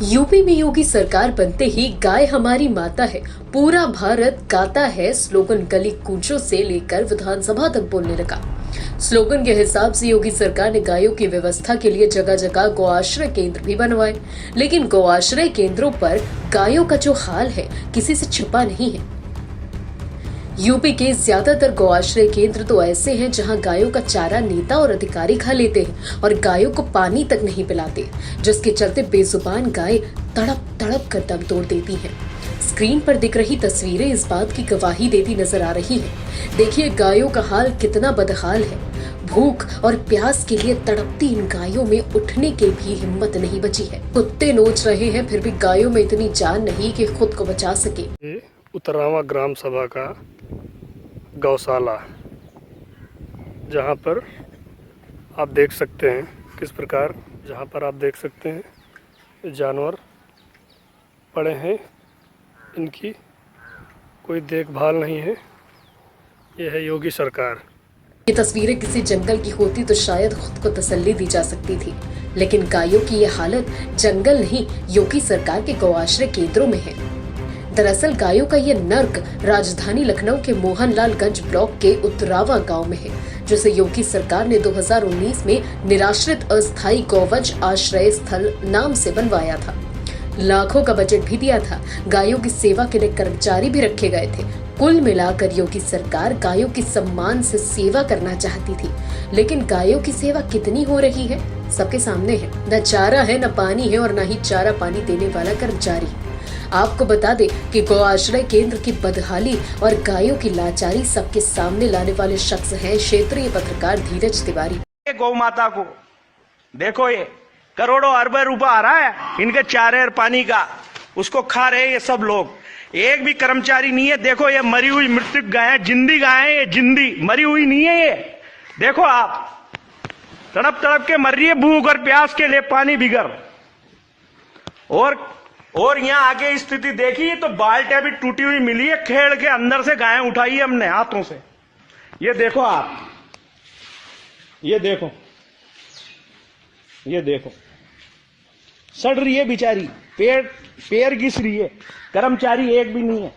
UP में योगी सरकार बनते ही गाय हमारी माता है, पूरा भारत गाता है स्लोगन गली कूचों से लेकर विधानसभा तक बोलने लगा। स्लोगन के हिसाब से योगी सरकार ने गायों की व्यवस्था के लिए जगह जगह गौआश्रय केंद्र भी बनवाए, लेकिन गौआश्रय केंद्रों पर गायों का जो हाल है किसी से छिपा नहीं है। यूपी के ज्यादातर गौआश्रय केंद्र तो ऐसे हैं जहां गायों का चारा नेता और अधिकारी खा लेते हैं और गायों को पानी तक नहीं पिलाते, जिसके चलते बेजुबान गाय तड़प तड़प कर दम तोड़ देती हैं। स्क्रीन पर दिख रही तस्वीरें इस बात की गवाही देती नजर आ रही हैं। देखिए गायों का हाल कितना बदहाल है। भूख और प्यास के लिए तड़पती इन गायों में उठने की भी हिम्मत नहीं बची है। कुत्ते नोच रहे हैं, फिर भी गायों में इतनी जान नहीं कि खुद को बचा सके। उतरावा ग्राम सभा का गौशाला, जहाँ पर आप देख सकते हैं किस प्रकार जानवर पड़े हैं, इनकी कोई देखभाल नहीं है। यह है योगी सरकार। ये तस्वीरें किसी जंगल की होती तो शायद खुद को तसल्ली दी जा सकती थी, लेकिन गायों की ये हालत जंगल नहीं, योगी सरकार के गौआश्रय केंद्रों में है। दरअसल गायों का ये नर्क राजधानी लखनऊ के मोहनलालगंज ब्लॉक के उतरावा गांव में है, जिसे योगी सरकार ने 2019 में निराश्रित अस्थायी गौवंश आश्रय स्थल नाम से बनवाया था। लाखों का बजट भी दिया था। गायों की सेवा के लिए कर्मचारी भी रखे गए थे। कुल मिलाकर योगी सरकार गायों की सम्मान से सेवा करना चाहती थी, लेकिन गायों की सेवा कितनी हो रही है सबके सामने है। न चारा है, न पानी है और न ही चारा पानी देने वाला कर्मचारी। आपको बता दें कि गौआश्रय केंद्र की बदहाली और गायों की लाचारी सबके सामने लाने वाले शख्स हैं क्षेत्रीय पत्रकार धीरज तिवारी। गौ माता को देखो, ये करोड़ों अरबों रुपया आ रहा है इनके चारे और पानी का, उसको खा रहे हैं ये सब लोग। एक भी कर्मचारी नहीं है। देखो ये मरी हुई मृतक गाय, जिंदी गाय, ये जिंदी मरी हुई नहीं है। ये देखो आप, तड़प तड़प के मर रही है भूख और प्यास के लिए, पानी बिगर। और यहाँ आगे स्थिति देखी तो बाल्टियां भी टूटी हुई मिली है, खेड़ के अंदर से गायें उठाई है हमने हाथों से। ये देखो आप, ये देखो, ये देखो, सड़ रही है बेचारी, पैर घिस रही है, कर्मचारी एक भी नहीं है।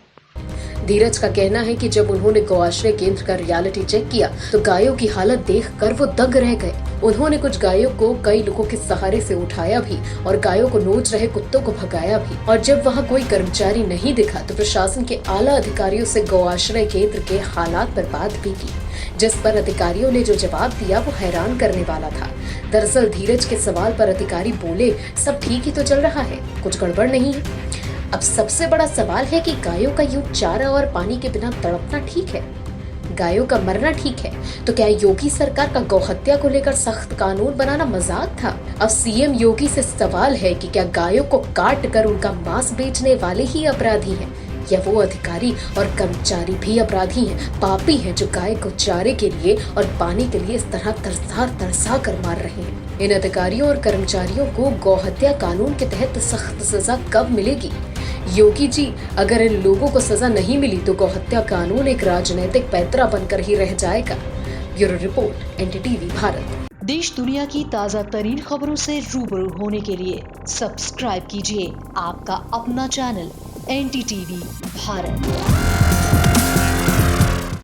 धीरज का कहना है कि जब उन्होंने गौआश्रय केंद्र का रियलिटी चेक किया तो गायों की हालत देखकर वो दंग रह गए। उन्होंने कुछ गायों को कई लोगों के सहारे से उठाया भी और गायों को नोच रहे कुत्तों को भगाया भी। और जब वहाँ कोई कर्मचारी नहीं दिखा तो प्रशासन के आला अधिकारियों से गौआश्रय केंद्र के हालात पर बात भी की, जिस पर अधिकारियों ने जो जवाब दिया वो हैरान करने वाला था। दरअसल धीरज के सवाल पर अधिकारी बोले, सब ठीक ही तो चल रहा है, कुछ गड़बड़ नहीं है। अब सबसे बड़ा सवाल है कि गायों का यूं चारा और पानी के बिना तड़पना ठीक है, गायों का मरना ठीक है, तो क्या योगी सरकार का गौहत्या को लेकर सख्त कानून बनाना मजाक था? अब सीएम योगी से सवाल है कि क्या गायों को काट कर उनका मांस बेचने वाले ही अपराधी हैं या वो अधिकारी और कर्मचारी भी अपराधी हैं, पापी हैं जो गाय को चारे के लिए और पानी के लिए इस तरह तरसा कर मार रहे हैं। इन अधिकारियों और कर्मचारियों को गौहत्या कानून के तहत सख्त सजा कब मिलेगी? योगी जी, अगर इन लोगों को सजा नहीं मिली तो गौहत्या कानून एक राजनीतिक पैंतरा बनकर ही रह जाएगा। Bureau report, NDTV Bharat. देश दुनिया की ताज़ा तरीन खबरों से रूबरू होने के लिए सब्सक्राइब कीजिए आपका अपना चैनल एनडीटीवी भारत।